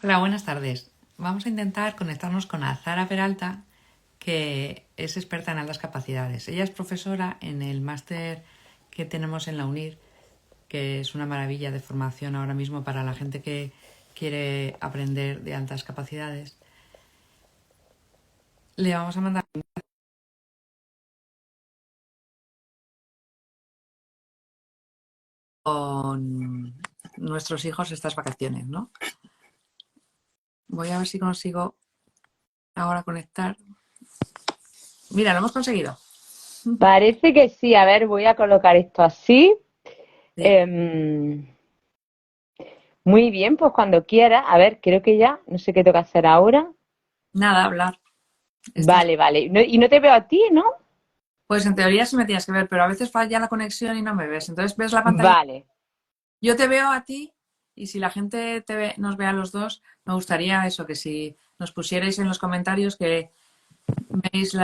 Hola, buenas tardes. Vamos a intentar conectarnos con Azara Peralta, que es experta en altas capacidades. Ella es profesora en el máster que tenemos en la UNIR, que es una maravilla de formación ahora mismo para la gente que quiere aprender de altas capacidades. Le vamos a mandar con nuestros hijos estas vacaciones, ¿no? Voy a ver si consigo ahora conectar. Mira, lo hemos conseguido. Parece que sí. A ver, voy a colocar esto así. Sí, Em, Muy bien, pues cuando quiera. A ver, creo que ya. No sé qué tengo que hacer ahora. nada, hablar. Estás... Vale, vale. Y no te veo a ti, ¿no? Pues en teoría sí me tienes que ver, pero a veces falla la conexión y no me ves. Entonces ves la pantalla. Vale. Yo te veo a ti y si la gente nos ve a los dos, me gustaría eso, que si nos pusierais en los comentarios que veis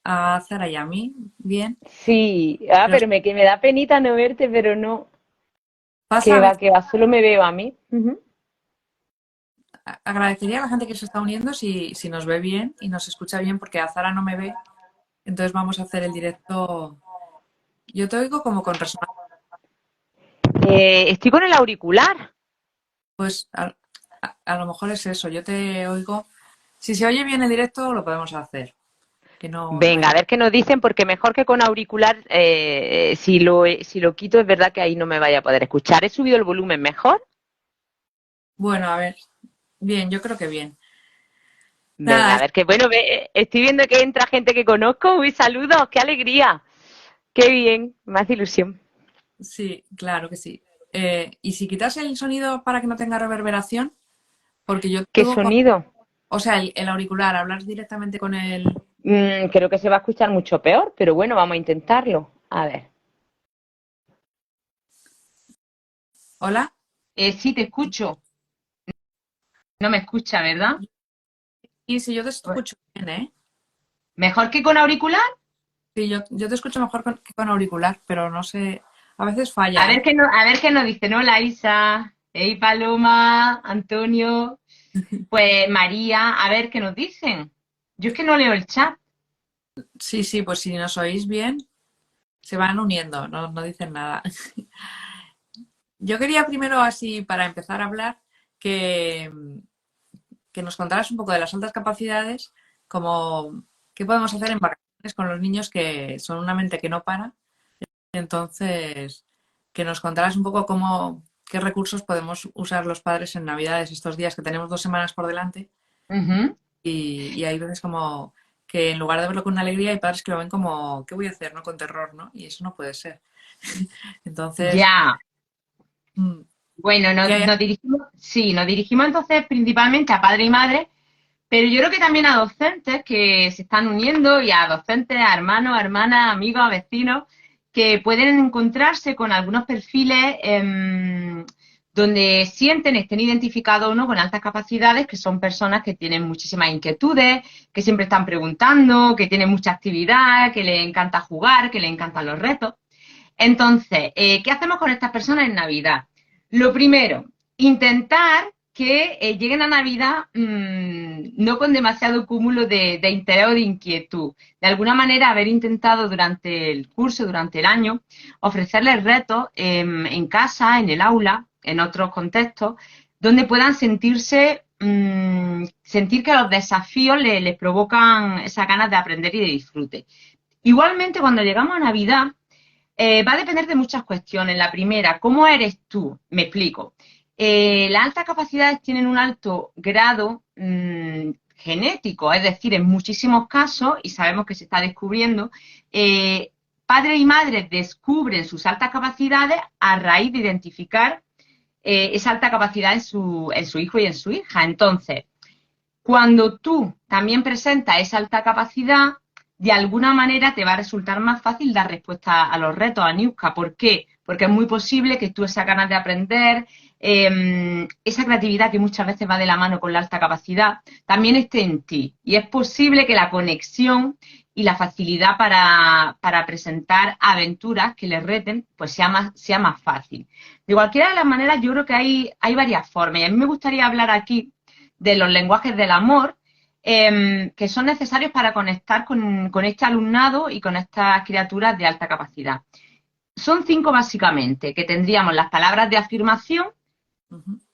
a Zara y a mí, bien. Sí. Pero Pero que me da penita no verte, pero no. pasa a veces, Que va. Solo me veo a mí. Ujú. agradecería a la gente que se está uniendo si nos ve bien y nos escucha bien, porque a Zara no me ve. Entonces vamos a hacer el directo. Yo te oigo como con resonancia. Estoy con el auricular. Pues a lo mejor es eso. Yo te oigo. Si se oye bien el directo, lo podemos hacer. Que no hay... Venga, a ver qué nos dicen, porque mejor que con auricular, si lo quito, es verdad que ahí no me vaya a poder escuchar. He subido el volumen mejor. Bueno, a ver. Bien, yo creo que bien. Venga, Nada, a ver, que bueno, estoy viendo que entra gente que conozco. Uy, saludos, qué alegría. Qué bien, me hace ilusión. sí, claro que sí. Y si quitas el sonido para que no tenga reverberación, porque yo ¿Qué tengo, sonido? o sea, el auricular, hablar directamente con el... Creo que se va a escuchar mucho peor, pero bueno, vamos a intentarlo. A ver. Hola. Sí, te escucho. No me escucha, ¿verdad? Y si yo te Pues, escucho bien, ¿eh? ¿mejor que con auricular? Sí, yo te escucho mejor que con auricular, pero no sé, a veces falla, ¿eh? A ver qué nos dicen. Hola, Isa. Hey, Paloma, Antonio. Pues María, a ver qué nos dicen. Yo es que no leo el chat. Sí, sí, pues si nos oís bien, se van uniendo, no dicen nada. Yo quería primero, así, para empezar a hablar, que, que nos contaras un poco de las altas capacidades, como qué podemos hacer en vacaciones con los niños que son una mente que no para. Entonces, que nos contaras un poco qué recursos podemos usar los padres en Navidades, estos días que tenemos 2 semanas por delante, Ujú. y hay veces como que en lugar de verlo con alegría hay padres que lo ven como, ¿qué voy a hacer? ¿No? Con terror, ¿no? Y eso no puede ser. Entonces, Ya. mm, Bueno, ¿qué hay? nos dirigimos, sí, nos dirigimos entonces principalmente a padres y madres, pero yo creo que también a docentes que se están uniendo y a docentes, a hermanos, a hermanas, amigos, a vecinos, que pueden encontrarse con algunos perfiles donde sienten, estén identificados uno con altas capacidades, que son personas que tienen muchísimas inquietudes, que siempre están preguntando, que tienen mucha actividad, que les encanta jugar, que les encantan los retos. Entonces, ¿qué hacemos con estas personas en Navidad? Lo primero, intentar que lleguen a Navidad no con demasiado cúmulo de interés o de inquietud. De alguna manera, haber intentado durante el curso, durante el año, ofrecerles retos en casa, en el aula, en otros contextos, donde puedan sentir que los desafíos les provocan esas ganas de aprender y de disfrute. Igualmente, cuando llegamos a Navidad, va a depender de muchas cuestiones. La primera, ¿cómo eres tú? Me explico. Las altas capacidades tienen un alto grado genético, es decir, en muchísimos casos, y sabemos que se está descubriendo, padres y madres descubren sus altas capacidades a raíz de identificar esa alta capacidad en su hijo y en su hija. Entonces, cuando tú también presentas esa alta capacidad, de alguna manera te va a resultar más fácil dar respuesta a los retos, a Niuska. ¿Por qué? Porque es muy posible que tú esas ganas de aprender, esa creatividad que muchas veces va de la mano con la alta capacidad, también esté en ti. Y es posible que la conexión y la facilidad para presentar aventuras que les reten, pues sea más fácil. De cualquiera de las maneras, yo creo que hay varias formas. Y a mí me gustaría hablar aquí de los lenguajes del amor que son necesarios para conectar con este alumnado y con estas criaturas de alta capacidad. Son 5 básicamente, que tendríamos las palabras de afirmación.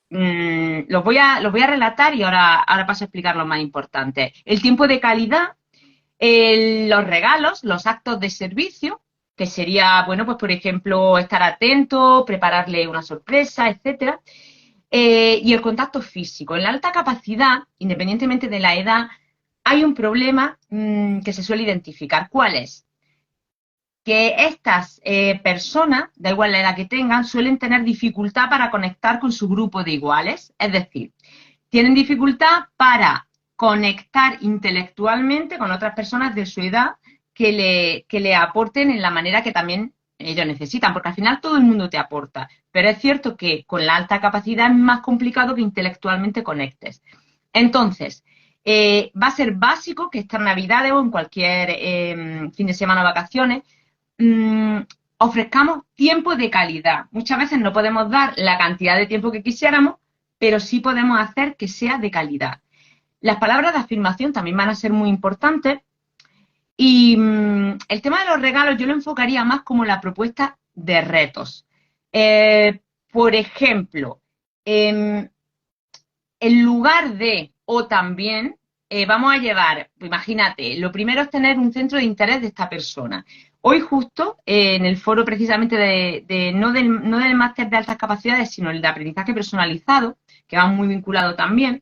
Los voy a relatar y ahora paso a explicar lo más importante. El tiempo de calidad, los regalos, los actos de servicio, que sería, bueno, pues por ejemplo, estar atento, prepararle una sorpresa, etcétera. Y el contacto físico. En la alta capacidad, independientemente de la edad, hay un problema que se suele identificar. ¿Cuál es? Que estas personas, da igual la edad que tengan, suelen tener dificultad para conectar con su grupo de iguales. Es decir, tienen dificultad para conectar intelectualmente con otras personas de su edad que le aporten en la manera que también ellos necesitan, porque al final todo el mundo te aporta. Pero es cierto que con la alta capacidad es más complicado que intelectualmente conectes. Entonces, va a ser básico que estas navidades o en cualquier fin de semana o vacaciones ofrezcamos tiempo de calidad. Muchas veces no podemos dar la cantidad de tiempo que quisiéramos, pero sí podemos hacer que sea de calidad. Las palabras de afirmación también van a ser muy importantes. Y el tema de los regalos yo lo enfocaría más como la propuesta de retos. Por ejemplo, en lugar de o también, vamos a llevar, imagínate, lo primero es tener un centro de interés de esta persona. Hoy justo, en el foro precisamente no del máster de altas capacidades, sino el de aprendizaje personalizado, que va muy vinculado también,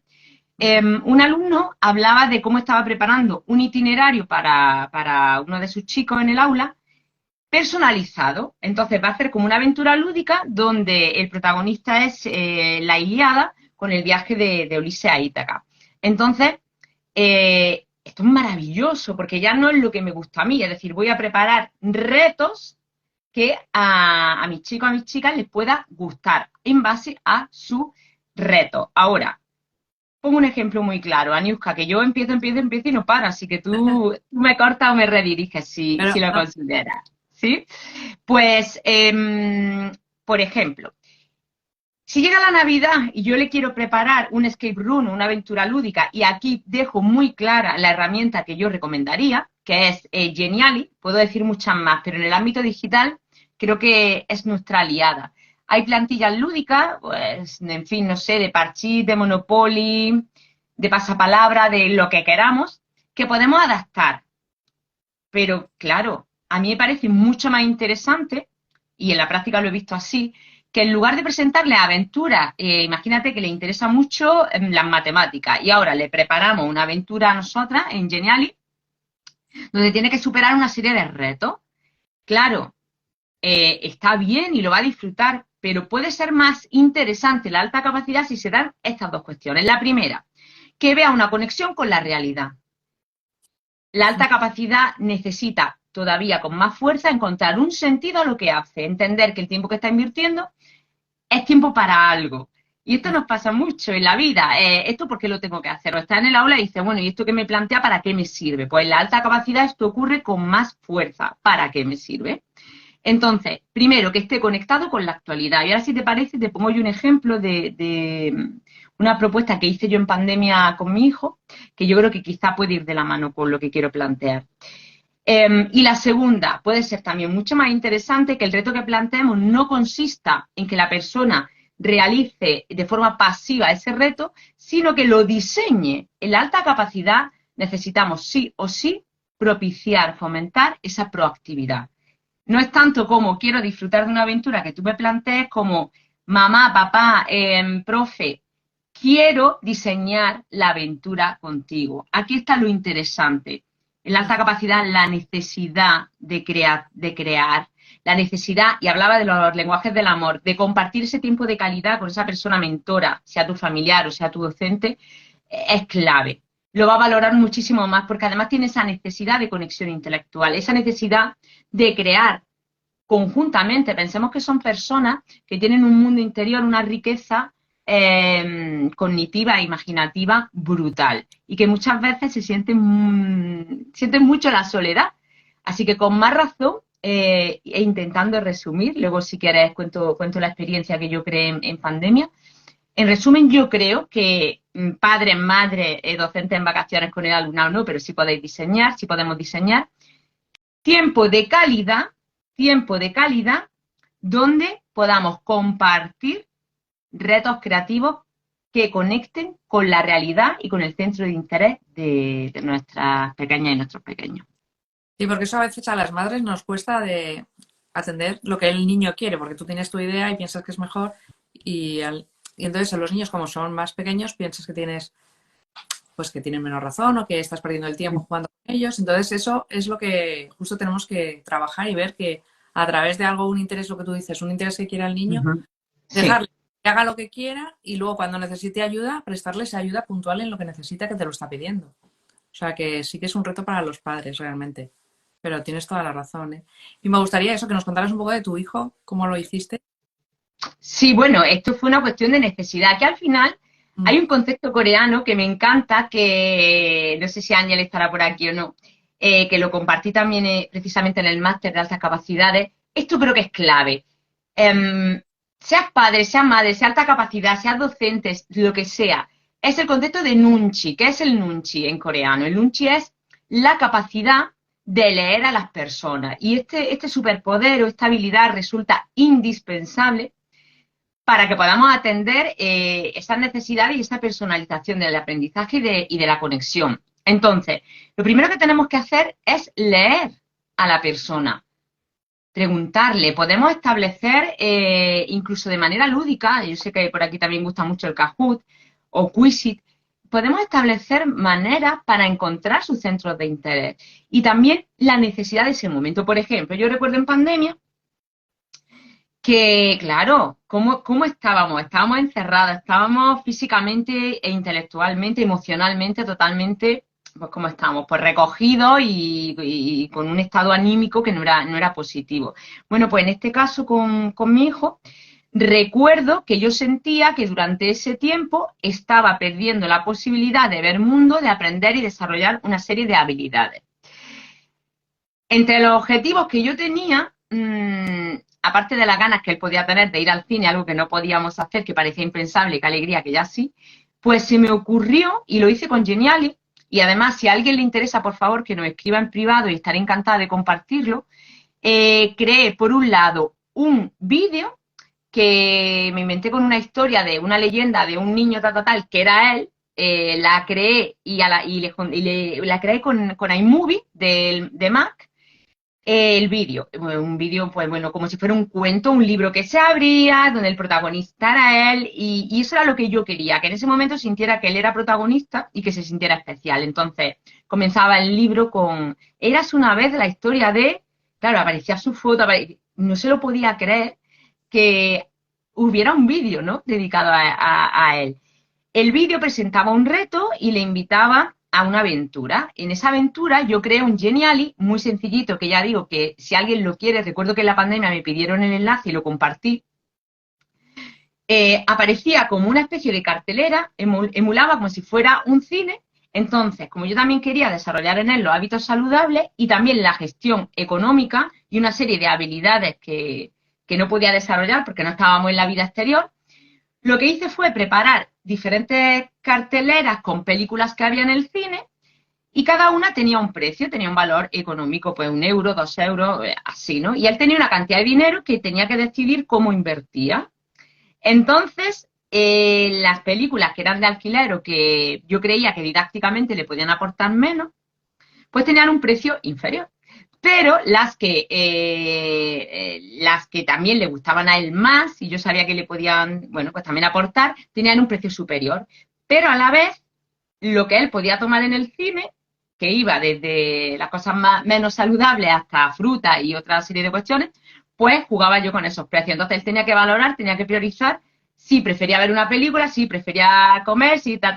un alumno hablaba de cómo estaba preparando un itinerario para uno de sus chicos en el aula, personalizado. Entonces va a hacer como una aventura lúdica donde el protagonista es la Ilíada con el viaje de Ulises a Ítaca. Entonces, esto es maravilloso porque ya no es lo que me gusta a mí, es decir, voy a preparar retos que a mis chicos, a mis chicas les pueda gustar en base a su reto. Ahora, pongo un ejemplo muy claro, Aniuska, que yo empiezo y no paro, así que tú me cortas o me rediriges si lo consideras, ¿sí? Pues, por ejemplo, si llega la Navidad y yo le quiero preparar un escape room, una aventura lúdica, y aquí dejo muy clara la herramienta que yo recomendaría, que es Geniali, puedo decir muchas más, pero en el ámbito digital creo que es nuestra aliada. Hay plantillas lúdicas, pues, en fin, no sé, de Parchís, de Monopoly, de pasapalabra, de lo que queramos, que podemos adaptar. Pero, claro, a mí me parece mucho más interesante, y en la práctica lo he visto así, que en lugar de presentarle aventuras, imagínate que le interesa mucho las matemáticas, y ahora le preparamos una aventura a nosotras en Geniali, donde tiene que superar una serie de retos. Claro, está bien y lo va a disfrutar, pero puede ser más interesante la alta capacidad si se dan estas dos cuestiones. La primera, que vea una conexión con la realidad. La alta capacidad necesita todavía con más fuerza encontrar un sentido a lo que hace, entender que el tiempo que está invirtiendo es tiempo para algo. Y esto nos pasa mucho en la vida. ¿Esto por qué lo tengo que hacer? O está en el aula y dice, bueno, ¿y esto que me plantea para qué me sirve? Pues en la alta capacidad esto ocurre con más fuerza. ¿Para qué me sirve? Entonces, primero, que esté conectado con la actualidad. Y ahora, si te parece, te pongo yo un ejemplo de una propuesta que hice yo en pandemia con mi hijo, que yo creo que quizá puede ir de la mano con lo que quiero plantear. Y la segunda, puede ser también mucho más interesante que el reto que planteemos no consista en que la persona realice de forma pasiva ese reto, sino que lo diseñe. En la alta capacidad necesitamos sí o sí propiciar, fomentar esa proactividad. No es tanto como quiero disfrutar de una aventura que tú me plantees, como mamá, papá, profe, quiero diseñar la aventura contigo. Aquí está lo interesante. En la alta capacidad, la necesidad de crear, la necesidad, y hablaba de los lenguajes del amor, de compartir ese tiempo de calidad con esa persona mentora, sea tu familiar o sea tu docente, es clave. Lo va a valorar muchísimo más porque además tiene esa necesidad de conexión intelectual, esa necesidad de crear conjuntamente. Pensemos que son personas que tienen un mundo interior, una riqueza cognitiva e imaginativa brutal y que muchas veces sienten mucho la soledad. Así que con más razón, e intentando resumir, luego si quieres cuento la experiencia que yo creé en pandemia, En resumen, yo creo que padres, madres, docentes en vacaciones con el alumnado no, pero sí podéis diseñar, sí podemos diseñar. Tiempo de calidad, donde podamos compartir retos creativos que conecten con la realidad y con el centro de interés de nuestras pequeñas y nuestros pequeños. Sí, porque eso a veces a las madres nos cuesta de atender lo que el niño quiere, porque tú tienes tu idea y piensas que es mejor y entonces a los niños como son más pequeños piensas que tienes pues que tienen menos razón o que estás perdiendo el tiempo jugando con ellos. Entonces eso es lo que justo tenemos que trabajar y ver que a través de algo, un interés, lo que tú dices, un interés que quiera el niño, Sí. dejarle que haga lo que quiera y luego cuando necesite ayuda, prestarle esa ayuda puntual en lo que necesita que te lo está pidiendo. O sea que sí que es un reto para los padres realmente. Pero tienes toda la razón, ¿eh? Y me gustaría eso, que nos contaras un poco de tu hijo, cómo lo hiciste. Sí, bueno, esto fue una cuestión de necesidad, que al final hay un concepto coreano que me encanta, que no sé si Ángel estará por aquí o no, que lo compartí también precisamente en el máster de altas capacidades. Esto creo que es clave. Seas padre, seas madre, seas alta capacidad, seas docente, lo que sea, es el concepto de nunchi. ¿Qué es el nunchi en coreano? El nunchi es la capacidad de leer a las personas. Y este superpoder o esta habilidad resulta indispensable para que podamos atender esas necesidades y esa personalización del aprendizaje y de la conexión. Entonces, lo primero que tenemos que hacer es leer a la persona, preguntarle. Podemos establecer, incluso de manera lúdica, yo sé que por aquí también gusta mucho el Kahoot o Quizlet, podemos establecer maneras para encontrar sus centros de interés y también la necesidad de ese momento. Por ejemplo, yo recuerdo en pandemia que, claro, ¿cómo estábamos? Estábamos encerrados, estábamos físicamente e intelectualmente, emocionalmente, totalmente, pues ¿cómo estábamos? Pues recogidos y con un estado anímico que no era positivo. Bueno, pues en este caso con mi hijo, recuerdo que yo sentía que durante ese tiempo estaba perdiendo la posibilidad de ver mundo, de aprender y desarrollar una serie de habilidades. Entre los objetivos que yo tenía, aparte de las ganas que él podía tener de ir al cine, algo que no podíamos hacer, que parecía impensable, qué alegría que ya sí, pues se me ocurrió y lo hice con Geniali. Y además, si a alguien le interesa, por favor, que nos escriba en privado y estaré encantada de compartirlo. Creé, por un lado, un vídeo que me inventé con una historia de una leyenda de un niño tal, que era él. La creé la creé con iMovie de Mac. El vídeo, un vídeo, pues bueno, como si fuera un cuento, un libro que se abría, donde el protagonista era él, y eso era lo que yo quería, que en ese momento sintiera que él era protagonista y que se sintiera especial. Entonces, comenzaba el libro con, eras una vez la historia de, claro, aparecía su foto, no se lo podía creer que hubiera un vídeo, ¿no?, dedicado a él. El vídeo presentaba un reto y le invitaba a una aventura. En esa aventura yo creé un Geniali muy sencillito, que ya digo que si alguien lo quiere, recuerdo que en la pandemia me pidieron el enlace y lo compartí. Aparecía como una especie de cartelera, emulaba como si fuera un cine. Entonces, como yo también quería desarrollar en él los hábitos saludables y también la gestión económica y una serie de habilidades que no podía desarrollar porque no estábamos en la vida exterior, lo que hice fue preparar diferentes carteleras con películas que había en el cine y cada una tenía un precio, tenía un valor económico, pues 1 euro, 2 euros, así, ¿no? Y él tenía una cantidad de dinero que tenía que decidir cómo invertía. Entonces, las películas que eran de alquiler o que yo creía que didácticamente le podían aportar menos, pues tenían un precio inferior. Pero las que también le gustaban a él más y yo sabía que le podían, bueno, pues también aportar, tenían un precio superior. Pero a la vez, lo que él podía tomar en el cine, que iba desde las cosas menos saludables hasta fruta y otra serie de cuestiones, pues jugaba yo con esos precios. Entonces él tenía que valorar, tenía que priorizar si prefería ver una película, si prefería comer, si ta.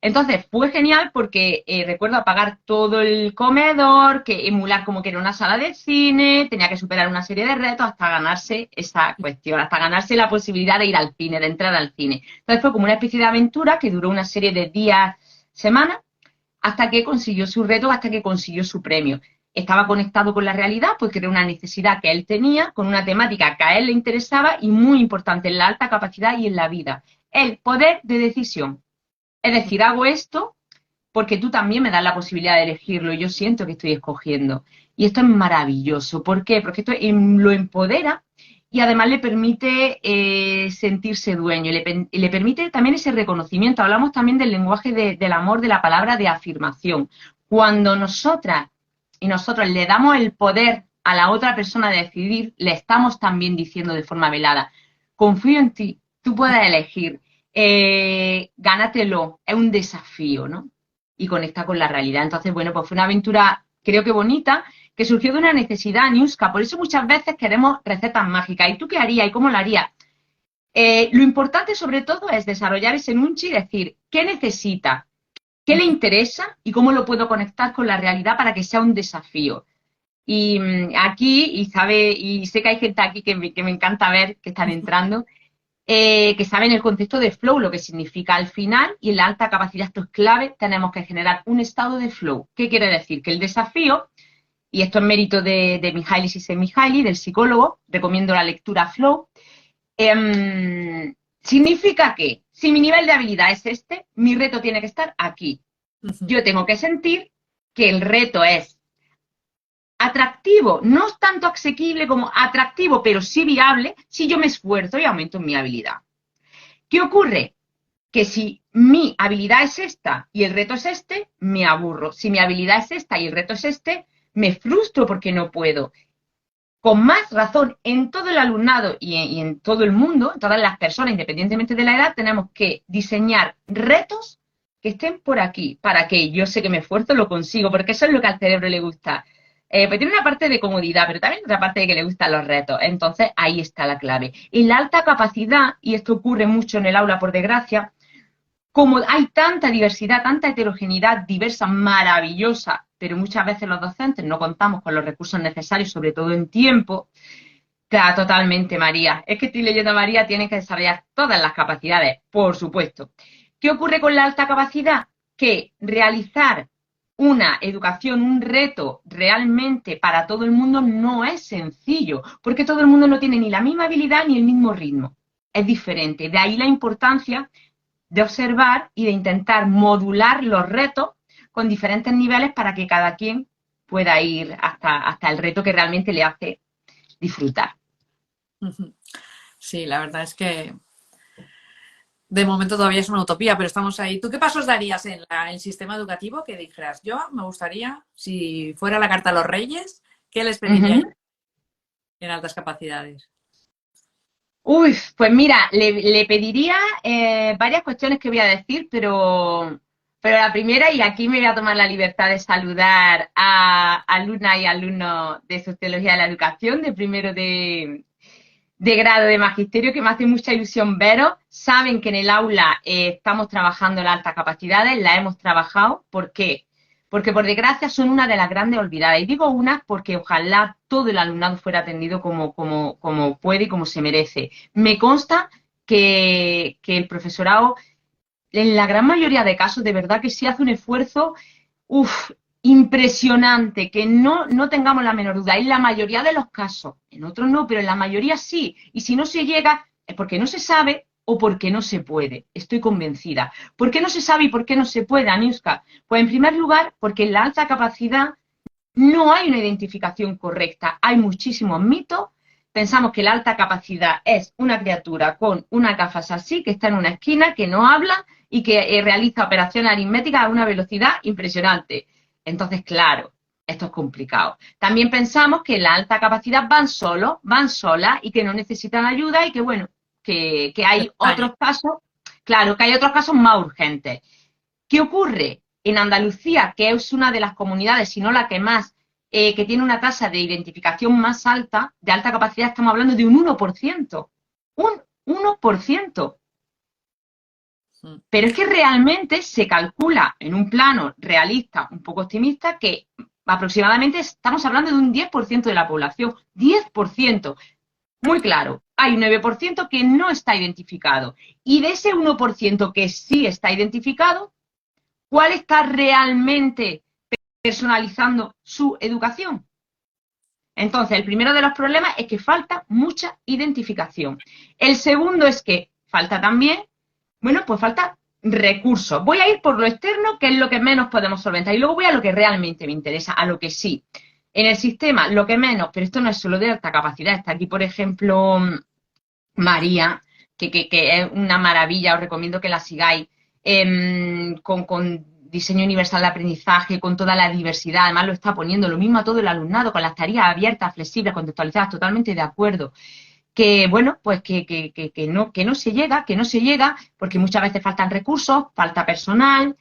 Entonces fue genial porque recuerdo apagar todo el comedor, que emular como que era una sala de cine, tenía que superar una serie de retos hasta ganarse esa cuestión, hasta ganarse la posibilidad de ir al cine, de entrar al cine. Entonces fue como una especie de aventura que duró una serie de días, semanas, hasta que consiguió su reto, hasta que consiguió su premio. Estaba conectado con la realidad, pues que era una necesidad que él tenía, con una temática que a él le interesaba y muy importante en la alta capacidad y en la vida. el poder de decisión. Es decir, hago esto porque tú también me das la posibilidad de elegirlo y yo siento que estoy escogiendo. Y esto es maravilloso. ¿Por qué? Porque esto lo empodera y además le permite sentirse dueño, le permite también ese reconocimiento. Hablamos también del lenguaje del amor, de la palabra de afirmación. Cuando nosotras y nosotros le damos el poder a la otra persona de decidir, le estamos también diciendo de forma velada, confío en ti, tú puedes elegir, gánatelo, es un desafío, ¿no? Y conecta con la realidad. Entonces, bueno, pues fue una aventura, creo que bonita, que surgió de una necesidad, Niuska. Por eso muchas veces queremos recetas mágicas. ¿Y tú qué harías? ¿Y cómo lo harías? Lo importante, sobre todo, es desarrollar ese nunchi y decir, ¿qué necesita? ¿Qué le interesa? ¿Y cómo lo puedo conectar con la realidad para que sea un desafío? Y aquí, y sé que hay gente aquí que me encanta ver, que están entrando, que saben el concepto de flow, lo que significa al final, y en la alta capacidad, esto es clave, tenemos que generar un estado de flow. ¿Qué quiere decir? Que el desafío, y esto es mérito de Mihaly Csikszentmihalyi, del psicólogo, recomiendo la lectura Flow, significa que si mi nivel de habilidad es este, mi reto tiene que estar aquí. Yo tengo que sentir que el reto es atractivo, no tanto asequible como atractivo, pero sí viable si yo me esfuerzo y aumento mi habilidad. ¿Qué ocurre? Que si mi habilidad es esta y el reto es este, me aburro. Si mi habilidad es esta y el reto es este, me frustro porque no puedo. Con más razón, en todo el alumnado y en todo el mundo, en todas las personas, independientemente de la edad, tenemos que diseñar retos que estén por aquí, para que yo sé que me esfuerzo, lo consigo, porque eso es lo que al cerebro le gusta. Pues tiene una parte de comodidad, pero también otra parte de que le gustan los retos. Entonces, ahí está la clave. Y la alta capacidad, y esto ocurre mucho en el aula, por desgracia, como hay tanta diversidad, tanta heterogeneidad diversa, maravillosa, pero muchas veces los docentes no contamos con los recursos necesarios, sobre todo en tiempo. Claro, totalmente, María. Es que estoy leyendo a María, tienen que desarrollar todas las capacidades, por supuesto. ¿Qué ocurre con la alta capacidad? Que realizar una educación, un reto realmente para todo el mundo no es sencillo, porque todo el mundo no tiene ni la misma habilidad ni el mismo ritmo. Es diferente. De ahí la importancia de observar y de intentar modular los retos con diferentes niveles para que cada quien pueda ir hasta el reto que realmente le hace disfrutar. Sí, la verdad es que de momento todavía es una utopía, pero estamos ahí. ¿Tú qué pasos darías en el sistema educativo que dijeras? Yo me gustaría, si fuera la carta a los reyes, ¿qué les pediría en altas capacidades? Uy, pues mira, le pediría varias cuestiones que voy a decir, pero la primera, y aquí me voy a tomar la libertad de saludar a alumnas y alumnos de Sociología de la Educación, de primero de grado de magisterio, que me hace mucha ilusión veros. Saben que en el aula estamos trabajando las altas capacidades, la hemos trabajado. ¿Por qué? Porque por desgracia son una de las grandes olvidadas. Y digo una porque ojalá todo el alumnado fuera atendido como puede y como se merece. Me consta que el profesorado, en la gran mayoría de casos, de verdad que sí hace un esfuerzo impresionante, que no tengamos la menor duda. En la mayoría de los casos, en otros no, pero en la mayoría sí. Y si no se llega, es porque no se sabe o porque no se puede. Estoy convencida. ¿Por qué no se sabe y por qué no se puede, Aniuska? Pues en primer lugar, porque en la alta capacidad no hay una identificación correcta. Hay muchísimos mitos. Pensamos que la alta capacidad es una criatura con unas gafas así, que está en una esquina, que no habla y que realiza operaciones aritméticas a una velocidad impresionante. Entonces, claro, esto es complicado. También pensamos que en la alta capacidad van solos, van solas y que no necesitan ayuda y que, bueno, que hay otros casos, claro, que hay otros casos más urgentes. ¿Qué ocurre? En Andalucía, que es una de las comunidades, si no la que más, que tiene una tasa de identificación más alta, de alta capacidad, estamos hablando de un 1%. Un 1%. Pero es que realmente se calcula en un plano realista, un poco optimista, que aproximadamente estamos hablando de un 10% de la población. 10%. Muy claro, hay un 9% que no está identificado. Y de ese 1% que sí está identificado, ¿cuál está realmente personalizando su educación? Entonces, el primero de los problemas es que falta mucha identificación. El segundo es que falta también Bueno, pues falta recursos. Voy a ir por lo externo, que es lo que menos podemos solventar, y luego voy a lo que realmente me interesa, a lo que sí. En el sistema, lo que menos, pero esto no es solo de alta capacidad. Está aquí, por ejemplo, María, que es una maravilla, os recomiendo que la sigáis, con diseño universal de aprendizaje, con toda la diversidad, además lo está poniendo lo mismo a todo el alumnado, con las tareas abiertas, flexibles, contextualizadas, totalmente de acuerdo. Que bueno, pues que no se llega, porque muchas veces faltan recursos, falta personal,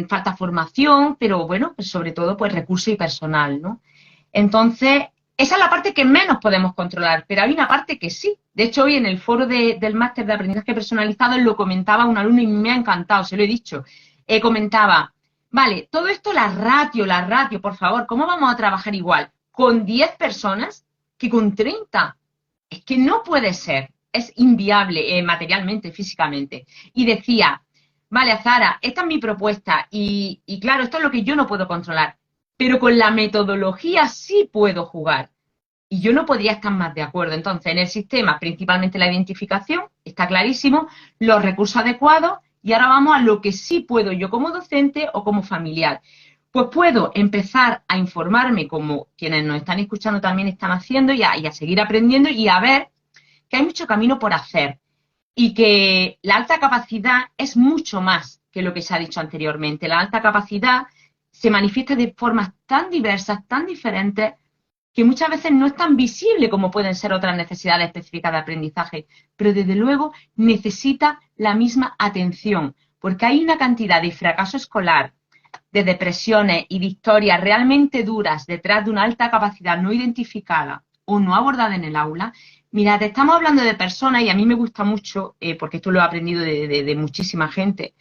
falta formación, pero bueno, pues sobre todo pues recursos y personal, ¿no? Entonces, esa es la parte que menos podemos controlar, pero hay una parte que sí. De hecho, hoy en el foro del máster de aprendizaje personalizado lo comentaba un alumno y me ha encantado, se lo he dicho. Comentaba, vale, todo esto la ratio, por favor, ¿cómo vamos a trabajar igual con 10 personas que con 30? Es que no puede ser, es inviable materialmente, físicamente. Y decía, vale, Zara, esta es mi propuesta y claro, esto es lo que yo no puedo controlar, pero con la metodología sí puedo jugar. Y yo no podría estar más de acuerdo. Entonces, en el sistema, principalmente la identificación, está clarísimo, los recursos adecuados, y ahora vamos a lo que sí puedo yo como docente o como familiar. Pues puedo empezar a informarme, como quienes nos están escuchando también están haciendo, y a seguir aprendiendo y a ver que hay mucho camino por hacer y que la alta capacidad es mucho más que lo que se ha dicho anteriormente. La alta capacidad se manifiesta de formas tan diversas, tan diferentes, que muchas veces no es tan visible como pueden ser otras necesidades específicas de aprendizaje, pero desde luego necesita la misma atención, porque hay una cantidad de fracaso escolar, de depresiones y de historias realmente duras detrás de una alta capacidad no identificada o no abordada en el aula. Mirad, estamos hablando de personas, y a mí me gusta mucho, porque esto lo he aprendido de muchísima gente,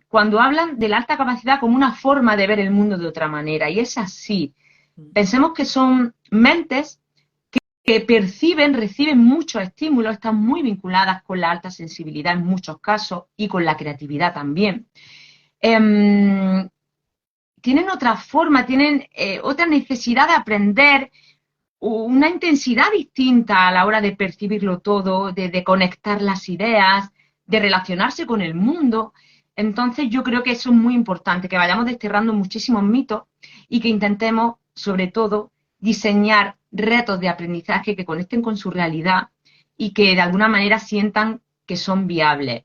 cuando hablan de la alta capacidad como una forma de ver el mundo de otra manera, y es así. Pensemos que son mentes que perciben, reciben muchos estímulos, están muy vinculadas con la alta sensibilidad en muchos casos y con la creatividad también. Tienen otra forma, tienen otra necesidad de aprender, una intensidad distinta a la hora de percibirlo todo, de conectar las ideas, de relacionarse con el mundo. Entonces yo creo que eso es muy importante, que vayamos desterrando muchísimos mitos y que intentemos, sobre todo, diseñar retos de aprendizaje que conecten con su realidad y que de alguna manera sientan que son viables.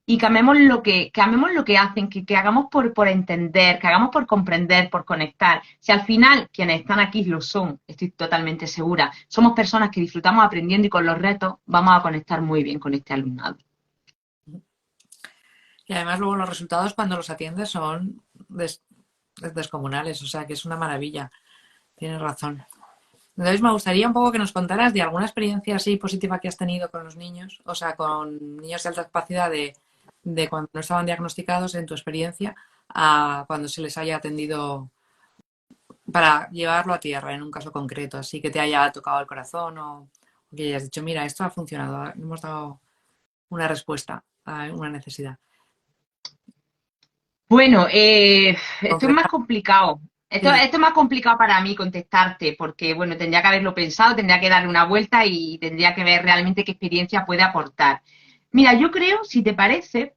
Y que amemos lo que hacen, que hagamos por entender, que hagamos por comprender, por conectar. Si al final quienes están aquí lo son, estoy totalmente segura, somos personas que disfrutamos aprendiendo, y con los retos vamos a conectar muy bien con este alumnado. Y además luego los resultados cuando los atiendes son descomunales, o sea que es una maravilla. Tienes razón. Entonces me gustaría un poco que nos contaras de alguna experiencia así positiva que has tenido con los niños, o sea, con niños de alta capacidad de cuando no estaban diagnosticados, en tu experiencia, a cuando se les haya atendido para llevarlo a tierra en un caso concreto, así que te haya tocado el corazón o que hayas dicho, mira, esto ha funcionado, hemos dado una respuesta a una necesidad. Bueno, esto es más Concreta. complicado. Sí. Esto es más complicado para mí contestarte, porque bueno, tendría que haberlo pensado, tendría que darle una vuelta y tendría que ver realmente qué experiencia puede aportar. Mira, yo creo, si te parece,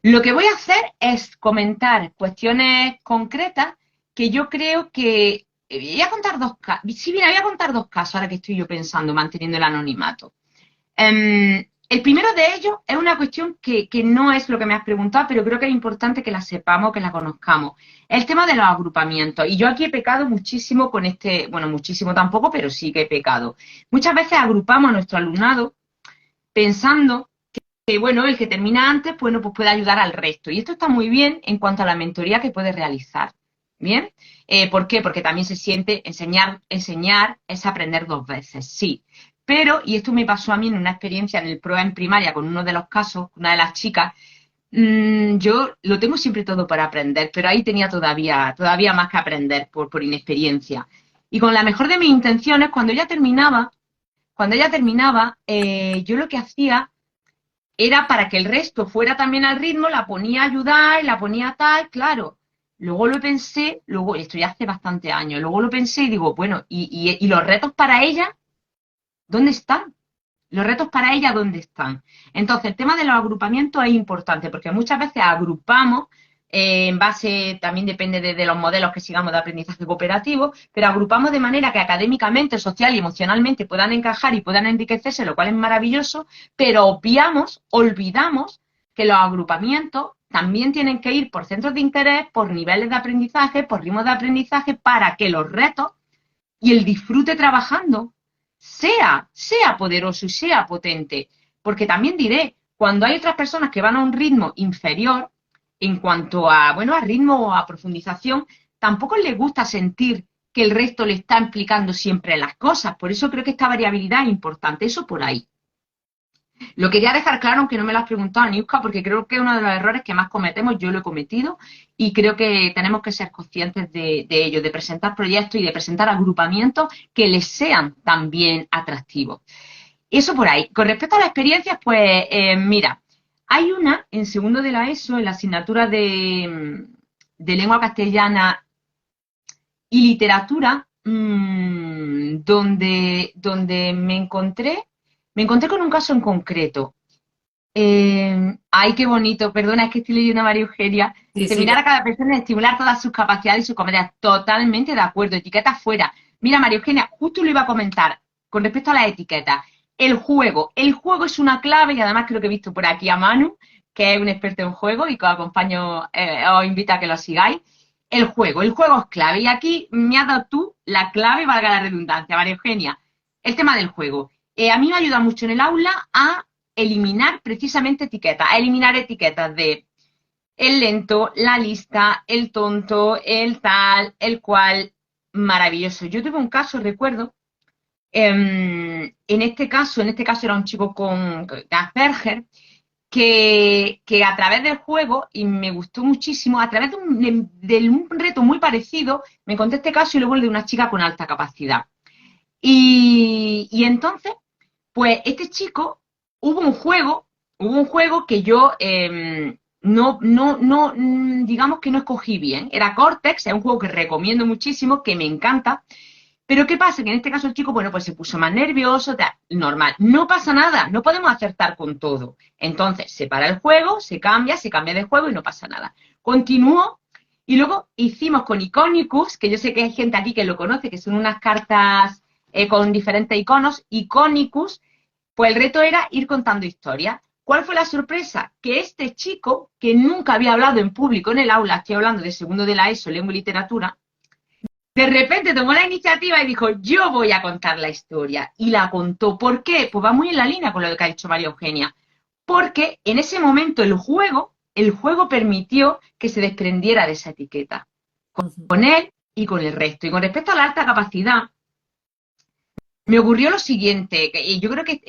lo que voy a hacer es comentar cuestiones concretas que yo creo que... Voy a contar dos casos. Sí, mira, voy a contar dos casos ahora que estoy yo pensando, manteniendo el anonimato. El primero de ellos es una cuestión que no es lo que me has preguntado, pero creo que es importante que la sepamos, que la conozcamos. El tema de los agrupamientos. Y yo aquí he pecado muchísimo con este, bueno, muchísimo tampoco, pero sí que he pecado. Muchas veces agrupamos a nuestro alumnado pensando que, bueno, el que termina antes, bueno, pues puede ayudar al resto. Y esto está muy bien en cuanto a la mentoría que puede realizar. ¿Bien? ¿Por qué? Porque también se siente enseñar es aprender dos veces, sí. Pero, y esto me pasó a mí en una experiencia en el PROA en primaria con uno de los casos, una de las chicas, yo lo tengo siempre todo para aprender, pero ahí tenía todavía más que aprender por inexperiencia. Y con la mejor de mis intenciones, cuando ella terminaba, yo lo que hacía era para que el resto fuera también al ritmo, la ponía a ayudar, la ponía tal, claro. Luego lo pensé, esto ya hace bastante años, luego lo pensé y digo, bueno, ¿y los retos para ella dónde están? Los retos para ella, ¿dónde están? Entonces, el tema de los agrupamientos es importante porque muchas veces agrupamos en base, también depende de los modelos que sigamos de aprendizaje cooperativo, pero agrupamos de manera que académicamente, social y emocionalmente puedan encajar y puedan enriquecerse, lo cual es maravilloso, pero olvidamos que los agrupamientos también tienen que ir por centros de interés, por niveles de aprendizaje, por ritmos de aprendizaje, para que los retos y el disfrute trabajando sea poderoso y sea potente. Porque también diré, cuando hay otras personas que van a un ritmo inferior, en cuanto a, bueno, a ritmo o a profundización, tampoco les gusta sentir que el resto le está implicando siempre las cosas. Por eso creo que esta variabilidad es importante. Eso por ahí. Lo quería dejar claro, aunque no me lo has preguntado, Niuska, porque creo que es uno de los errores que más cometemos, yo lo he cometido, y creo que tenemos que ser conscientes de ello, de presentar proyectos y de presentar agrupamientos que les sean también atractivos. Eso por ahí. Con respecto a las experiencias, pues mira, hay una en segundo de la ESO, en la asignatura de lengua castellana y literatura, donde me encontré con un caso en concreto. Ay, qué bonito, perdona, es que estoy leyendo a María Eugenia. Sí, sí, Terminar a cada persona y estimular todas sus capacidades y sus competencias. Totalmente de acuerdo, etiquetas fuera. Mira, María Eugenia, justo lo iba a comentar con respecto a las etiquetas. El juego es una clave y además creo que he visto por aquí a Manu, que es un experto en juego y que os acompaño, os invito a que lo sigáis. El juego es clave y aquí me has dado tú la clave, valga la redundancia, María Eugenia. El tema del juego. A mí me ayuda mucho en el aula a eliminar precisamente etiquetas, a eliminar etiquetas de el lento, la lista, el tonto, el tal, el cual, maravilloso. Yo tuve un caso, recuerdo, en este caso era un chico con Asperger, que a través del juego, y me gustó muchísimo, a través de un reto muy parecido, me conté este caso y luego el de una chica con alta capacidad. Y entonces, pues este chico, hubo un juego que yo digamos que no escogí bien. Era Cortex, es un juego que recomiendo muchísimo, que me encanta. Pero ¿qué pasa? Que en este caso el chico, bueno, pues se puso más nervioso, normal. No pasa nada, no podemos acertar con todo. Entonces, se para el juego, se cambia de juego y no pasa nada. Continúo y luego hicimos con Iconicus, que yo sé que hay gente aquí que lo conoce, que son unas cartas con diferentes iconos. Iconicus, pues el reto era ir contando historias. ¿Cuál fue la sorpresa? Que este chico, que nunca había hablado en público en el aula, estoy hablando de segundo de la ESO, lengua y literatura, de repente tomó la iniciativa y dijo, yo voy a contar la historia. Y la contó. ¿Por qué? Pues va muy en la línea con lo que ha dicho María Eugenia. Porque en ese momento el juego permitió que se desprendiera de esa etiqueta. Con él y con el resto. Y con respecto a la alta capacidad, me ocurrió lo siguiente, y yo creo que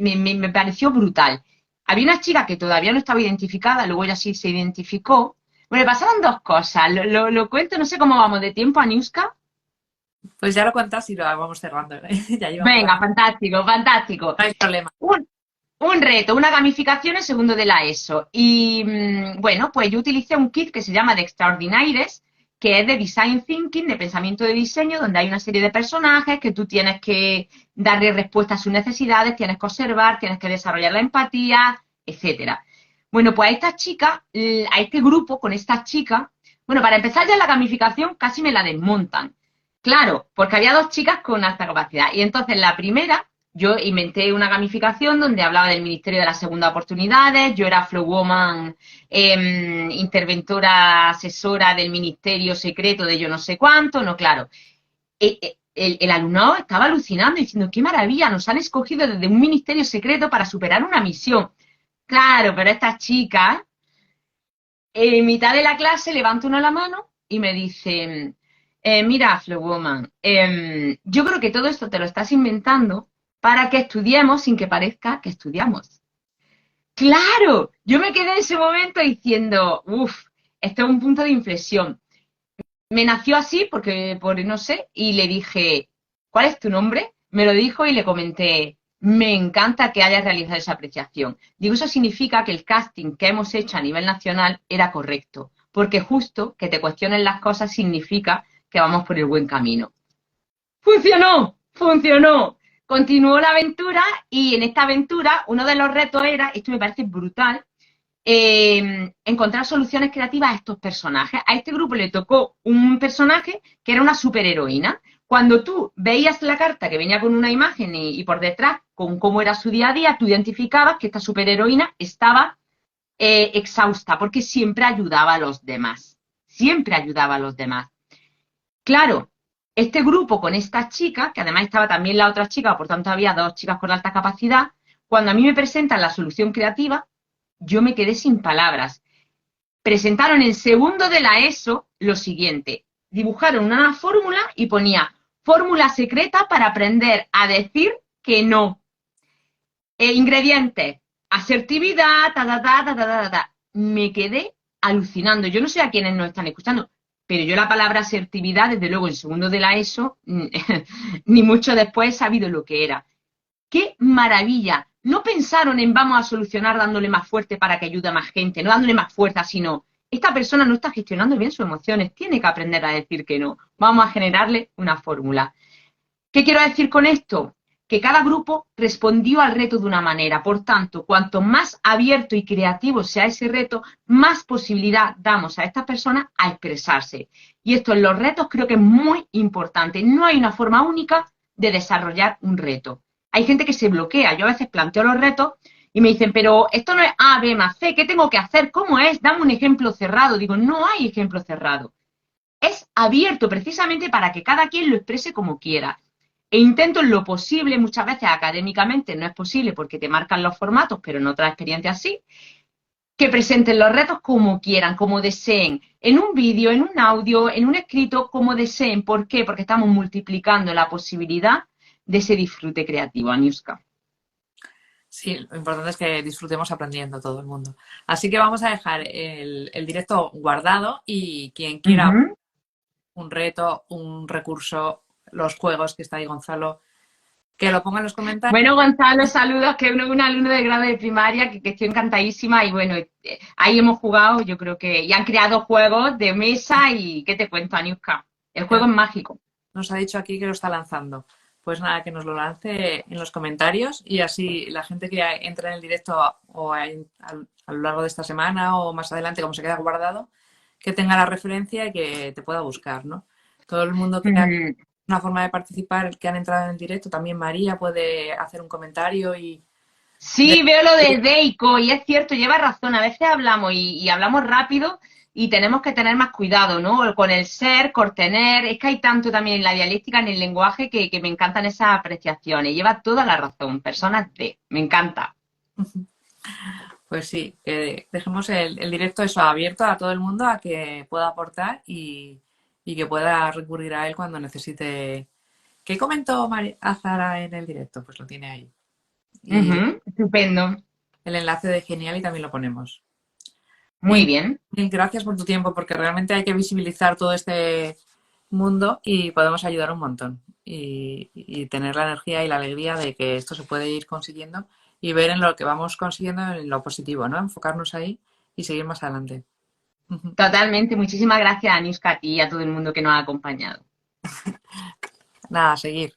me pareció brutal. Había una chica que todavía no estaba identificada, luego ya sí se identificó. Bueno, pasaron dos cosas. Lo cuento, no sé cómo vamos de tiempo, Aniuska. pues ya lo cuentas y lo vamos cerrando. Ya llevamos Venga, bastante. fantástico, fantástico. No hay problema. Un reto, una gamificación en segundo de la ESO. Y bueno, pues yo utilicé un kit que se llama The Extraordinaires, que es de Design Thinking, de pensamiento de diseño, donde hay una serie de personajes que tú tienes que darle respuesta a sus necesidades, tienes que observar, tienes que desarrollar la empatía, etcétera. Bueno, pues a esta chica, a este grupo con esta chica, bueno, para empezar ya la gamificación casi me la desmontan. Claro, porque había dos chicas con alta capacidad. Y entonces la primera, yo inventé una gamificación donde hablaba del Ministerio de las Segundas Oportunidades, yo era Flow Woman, interventora asesora del Ministerio Secreto de yo no sé cuánto, no, claro. El alumnado estaba alucinando, diciendo, qué maravilla, nos han escogido desde un ministerio secreto para superar una misión. Claro, pero esta chica, en mitad de la clase, levanta uno la mano y me dice, mira, Flow Woman, yo creo que todo esto te lo estás inventando para que estudiemos sin que parezca que estudiamos. ¡Claro! Yo me quedé en ese momento diciendo, uff, esto es un punto de inflexión. Me nació así porque, no sé, y le dije, ¿cuál es tu nombre? Me lo dijo y le comenté, me encanta que hayas realizado esa apreciación. Digo, eso significa que el casting que hemos hecho a nivel nacional era correcto, porque justo que te cuestionen las cosas significa que vamos por el buen camino. ¡Funcionó! ¡Funcionó! continuó la aventura y en esta aventura uno de los retos era, esto me parece brutal, encontrar soluciones creativas a estos personajes. A este grupo le tocó un personaje que era una superheroína. Cuando tú veías la carta que venía con una imagen y por detrás con cómo era su día a día, tú identificabas que esta superheroína estaba exhausta porque siempre ayudaba a los demás. Siempre ayudaba a los demás. Claro, este grupo con esta chica, que además estaba también la otra chica, por tanto había dos chicas con alta capacidad, cuando a mí me presentan la solución creativa, yo me quedé sin palabras. Presentaron en segundo de la ESO lo siguiente, dibujaron una fórmula y ponía fórmula secreta para aprender a decir que no. Ingredientes, asertividad, ta. Me quedé alucinando. Yo no sé a quiénes nos están escuchando, pero yo la palabra asertividad, desde luego en segundo de la ESO, ni mucho después he sabido lo que era. ¡Qué maravilla! No pensaron en vamos a solucionar dándole más fuerte para que ayude a más gente, no dándole más fuerza, sino esta persona no está gestionando bien sus emociones, tiene que aprender a decir que no. Vamos a generarle una fórmula. ¿Qué quiero decir con esto? Que cada grupo respondió al reto de una manera. Por tanto, cuanto más abierto y creativo sea ese reto, más posibilidad damos a estas personas a expresarse. Y esto en los retos creo que es muy importante. No hay una forma única de desarrollar un reto. Hay gente que se bloquea. Yo a veces planteo los retos y me dicen, pero esto no es A, B más C, ¿qué tengo que hacer? ¿Cómo es? Dame un ejemplo cerrado. Digo, no hay ejemplo cerrado. Es abierto precisamente para que cada quien lo exprese como quiera. E intento en lo posible, muchas veces académicamente no es posible porque te marcan los formatos, pero en otras experiencias sí, que presenten los retos como quieran, como deseen, en un vídeo, en un audio, en un escrito, como deseen. ¿Por qué? Porque estamos multiplicando la posibilidad de ese disfrute creativo, Aniuska. Sí, lo importante es que disfrutemos aprendiendo todo el mundo. Así que vamos a dejar el directo guardado y quien quiera un reto, un recurso, los juegos que está ahí Gonzalo, que lo ponga en los comentarios. Bueno, Gonzalo, saludos, que es un alumno de grado de primaria, que estoy encantadísima y bueno, ahí hemos jugado, yo creo que, y han creado juegos de mesa y, ¿qué te cuento, Aniuska? El juego es mágico. Nos ha dicho aquí que lo está lanzando. Pues nada, que nos lo lance en los comentarios y así la gente que entra en el directo o a lo largo de esta semana o más adelante, como se queda guardado, que tenga la referencia y que te pueda buscar, ¿no? Todo el mundo que una forma de participar, que han entrado en el directo, también María puede hacer un comentario y... Sí, veo lo de Deiko y es cierto, lleva razón, a veces hablamos y hablamos rápido y tenemos que tener más cuidado, ¿no? Con el ser, con tener, es que hay tanto también en la dialéctica, en el lenguaje, que me encantan esas apreciaciones, lleva toda la razón, personas de, me encanta. Pues sí, que dejemos el directo eso abierto a todo el mundo a que pueda aportar y que pueda recurrir a él cuando necesite. ¿Qué comentó Azara en el directo? Pues lo tiene ahí. Y Estupendo. el enlace de Genial y también lo ponemos. Muy bien. Gracias por tu tiempo, porque realmente hay que visibilizar todo este mundo y podemos ayudar un montón. Y tener la energía y la alegría de que esto se puede ir consiguiendo y ver en lo que vamos consiguiendo en lo positivo, ¿no? Enfocarnos ahí y seguir más adelante. Totalmente. Muchísimas gracias, Aniuska, a ti y a todo el mundo que nos ha acompañado. Nada, a seguir.